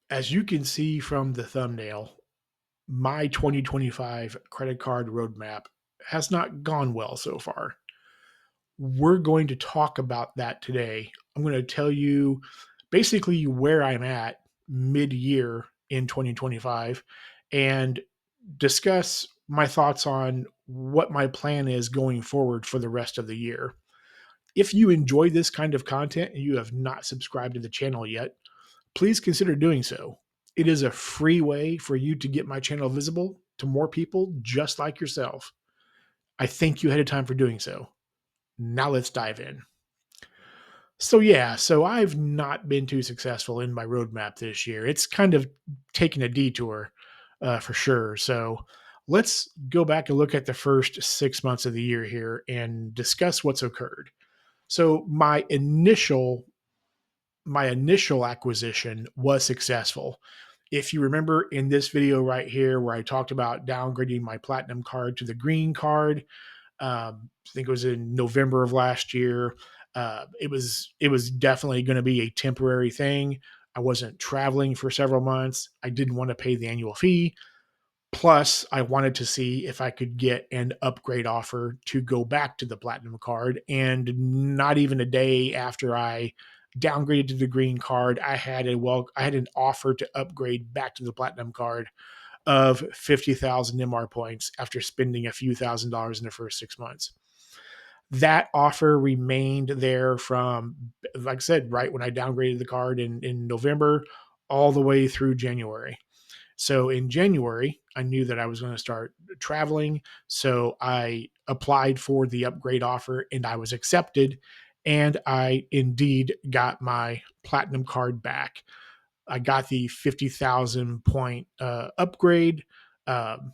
As you can see from the thumbnail, my 2025 credit card roadmap has not gone well so far. We're going to talk about that today. I'm going to tell you basically where I'm at mid year in 2025 and discuss my thoughts on what my plan is going forward for the rest of the year. If you enjoy this kind of content and you have not subscribed to the channel yet, please consider doing so. It is a free way for you to get my channel visible to more people just like yourself. I thank you ahead of time for doing so. Now let's dive in. So I've not been too successful in my roadmap this year. It's kind of taken a detour for sure. So let's go back and look at the first 6 months of the year here and discuss what's occurred. So my initial acquisition was successful. If you remember in this video right here, where I talked about downgrading my platinum card to the green card, I think it was in November of last year. It was definitely going to be a temporary thing. I wasn't traveling for several months. I didn't want to pay the annual fee. Plus, I wanted to see if I could get an upgrade offer to go back to the platinum card. And not even a day after I downgraded to the green card, I had an offer to upgrade back to the platinum card of 50,000 MR points after spending a few $1,000s in the first 6 months. That offer remained there from, like I said, right when I downgraded the card in November all the way through January. So in January, I knew that I was going to start traveling. So I applied for the upgrade offer and I was accepted. And I indeed got my platinum card back. I got the 50,000 point upgrade offer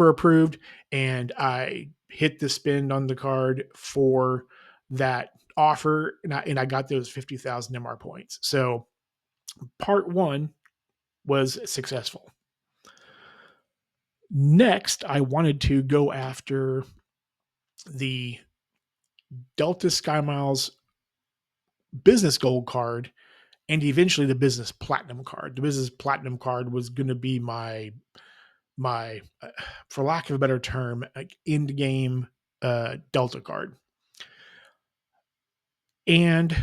approved, and I hit the spend on the card for that offer, and I got those 50,000 MR points. So part one was successful. Next, I wanted to go after the Delta SkyMiles Business Gold card and eventually the Business Platinum card. The Business Platinum card was going to be my for lack of a better term, like end game Delta card, and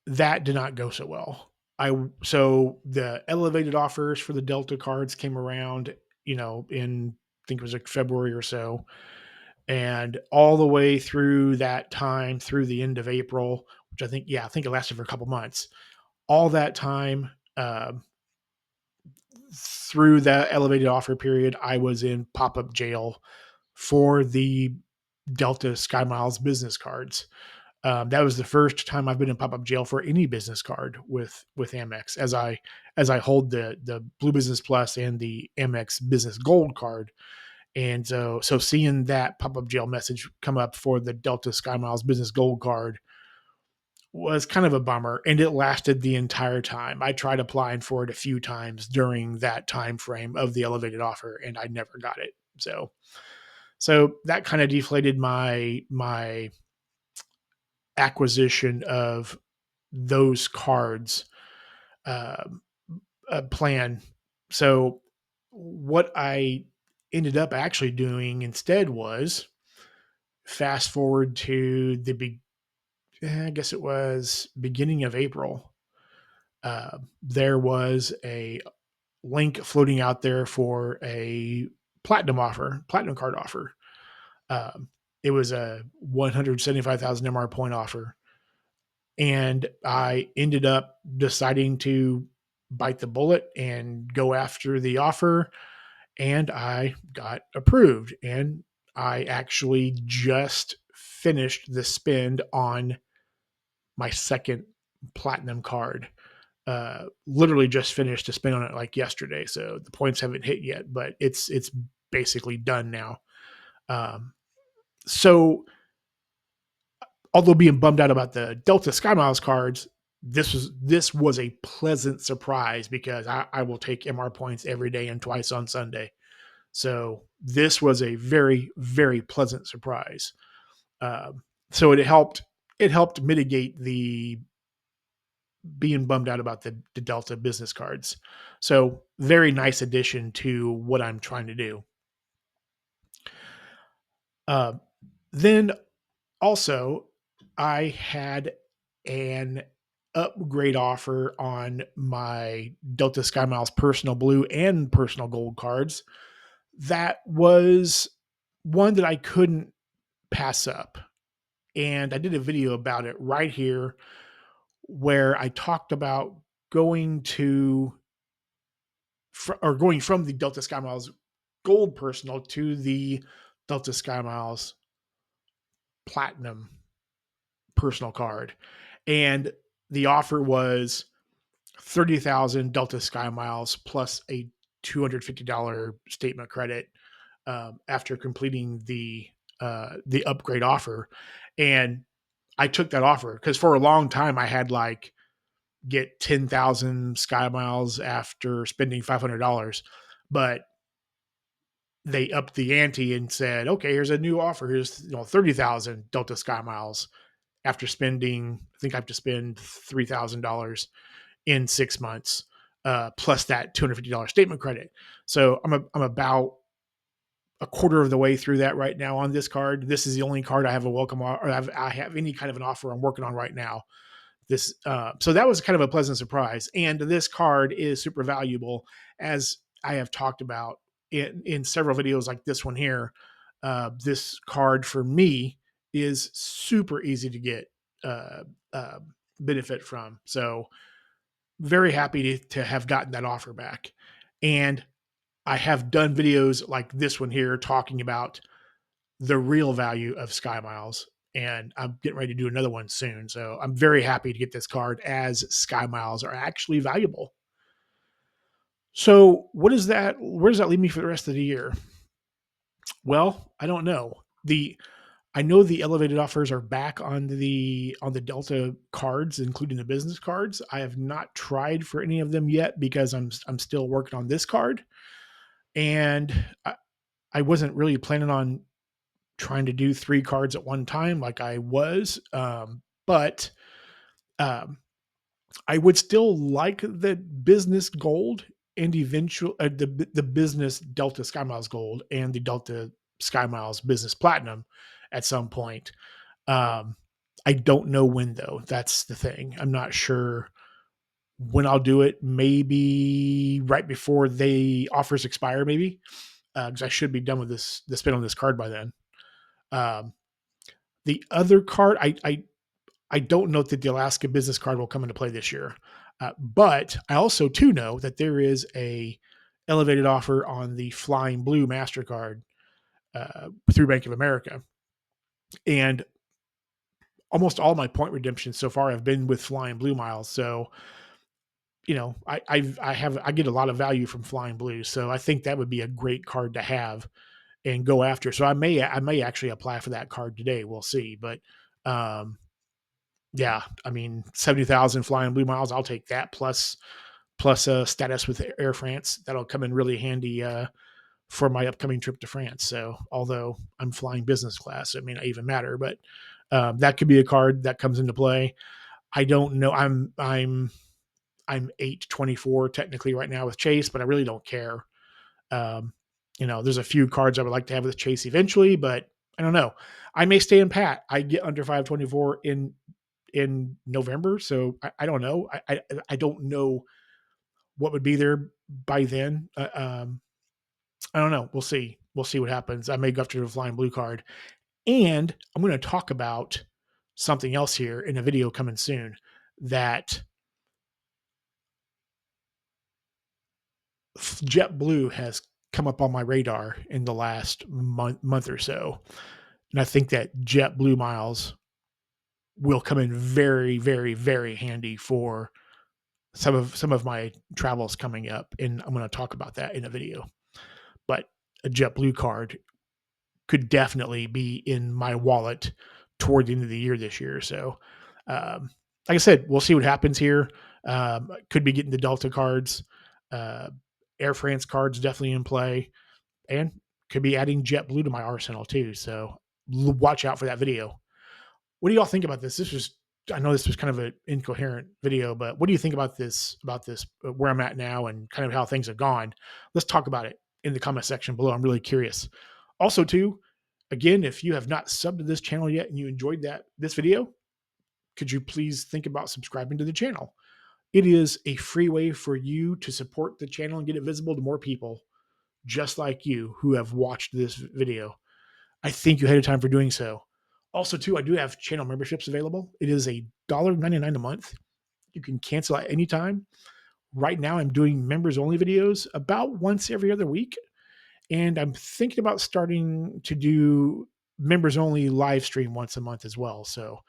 that did not go so well. So the elevated offers for the Delta cards came around, in I think it was like February or so, and all the way through that time through the end of April, which I think it lasted for a couple months. All that time, through that elevated offer period, I was in pop up jail for the Delta SkyMiles business cards. That was the first time I've been in pop up jail for any business card with Amex, as I hold the Blue Business Plus and the Amex Business Gold card. And so seeing that pop up jail message come up for the Delta SkyMiles Business Gold card was kind of a bummer, and it lasted the entire time. I tried applying for it a few times during that time frame of the elevated offer, and I never got it. So that kind of deflated my acquisition of those cards uh, plan. So what I ended up actually doing instead was fast forward to I guess it was beginning of April. There was a link floating out there for a platinum card offer. Um, it was a 175,000 MR point offer. And I ended up deciding to bite the bullet and go after the offer. And I got approved. And I actually just finished the spend on my second platinum card. Literally just finished to spend on it like yesterday. So the points haven't hit yet, but it's basically done now. So although being bummed out about the Delta SkyMiles cards, this was a pleasant surprise because I will take MR points every day and twice on Sunday. So this was a very, very pleasant surprise. So it helped mitigate being bummed out about the Delta business cards. So very nice addition to what I'm trying to do. Uh, then also, I had an upgrade offer on my Delta SkyMiles Personal Blue and Personal Gold cards. That was one that I couldn't pass up. And I did a video about it right here where I talked about going to or going from the Delta SkyMiles Gold Personal to the Delta SkyMiles Platinum personal card. And the offer was 30,000 Delta SkyMiles plus a $250 statement credit after completing the upgrade offer. And I took that offer because for a long time I had like get 10,000 SkyMiles after spending $500, but they upped the ante and said, okay, here's a new offer. Here's 30,000 Delta SkyMiles after spending, I think I have to spend $3,000 in 6 months, plus that $250 statement credit. So I'm about a quarter of the way through that right now on this card. This is the only card I have a welcome or I have any kind of an offer I'm working on right now. So that was kind of a pleasant surprise. And this card is super valuable, as I have talked about in several videos like this one here. This card for me is super easy to get uh, uh, benefit from. So very happy to have gotten that offer back. And I have done videos like this one here talking about the real value of SkyMiles. And I'm getting ready to do another one soon. So I'm very happy to get this card as SkyMiles are actually valuable. So what is that? Where does that leave me for the rest of the year? Well, I don't know. I know the elevated offers are back on the Delta cards, including the business cards. I have not tried for any of them yet because I'm still working on this card, and I wasn't really planning on trying to do 3 cards at one time like I was, but um, I would still like the business gold and eventual the business Delta SkyMiles Gold and the Delta SkyMiles Business Platinum at some point. Um, I don't know when though. That's the thing. I'm not sure when I'll do it. Maybe right before the offers expire, maybe because I should be done with the spin on this card by then. Um, the other card, I don't know that the Alaska business card will come into play this year, but I also too know that there is a elevated offer on the Flying Blue Mastercard through Bank of America, and almost all my point redemptions so far have been with Flying Blue miles. So I get a lot of value from Flying Blue, so I think that would be a great card to have and go after. So I may actually apply for that card today. We'll see, but um, yeah, I mean 70,000 Flying Blue miles, I'll take that plus a status with Air France. That'll come in really handy for my upcoming trip to France. So although I'm flying business class, it may not even matter, but that could be a card that comes into play. I don't know. I'm 824 technically right now with Chase, but I really don't care. Um, there's a few cards I would like to have with Chase eventually, but I don't know. I may stay in Pat. I get under 524 in November, so I don't know. I don't know what would be there by then. I don't know. We'll see. We'll see what happens. I may go after the Flying Blue card, and I'm going to talk about something else here in a video coming soon that JetBlue has come up on my radar in the last month or so. And I think that JetBlue miles will come in very, very, very handy for some of my travels coming up. And I'm going to talk about that in a video. But a JetBlue card could definitely be in my wallet toward the end of the year this year. So, like I said, we'll see what happens here. Could be getting the Delta cards. Air France cards definitely in play, and could be adding JetBlue to my arsenal too. So watch out for that video. What do y'all think about this? This was I know this was kind of an incoherent video, but what do you think about this? Where I'm at now and kind of how things have gone? Let's talk about it in the comment section below. I'm really curious. Also, too, again, if you have not subbed to this channel yet and you enjoyed this video, could you please think about subscribing to the channel? It is a free way for you to support the channel and get it visible to more people just like you who have watched this video. I thank you ahead of time for doing so. Also, too, I do have channel memberships available. It is $1.99 a month. You can cancel at any time. Right now, I'm doing members only videos about once every other week. And I'm thinking about starting to do members only live stream once a month as well. So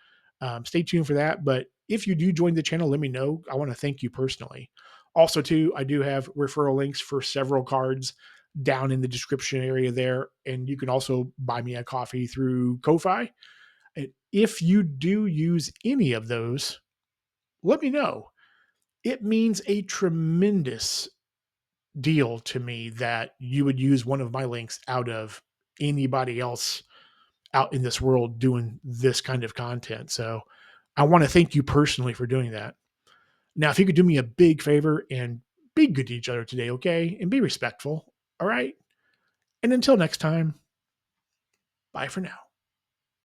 stay tuned for that. But if you do join the channel, let me know. I want to thank you personally. Also, too, I do have referral links for several cards down in the description area there. And you can also buy me a coffee through Ko-Fi. And if you do use any of those, let me know. It means a tremendous deal to me that you would use one of my links out of anybody else out in this world doing this kind of content. So I want to thank you personally for doing that. Now, if you could do me a big favor and be good to each other today, okay? And be respectful. All right. And until next time, bye for now.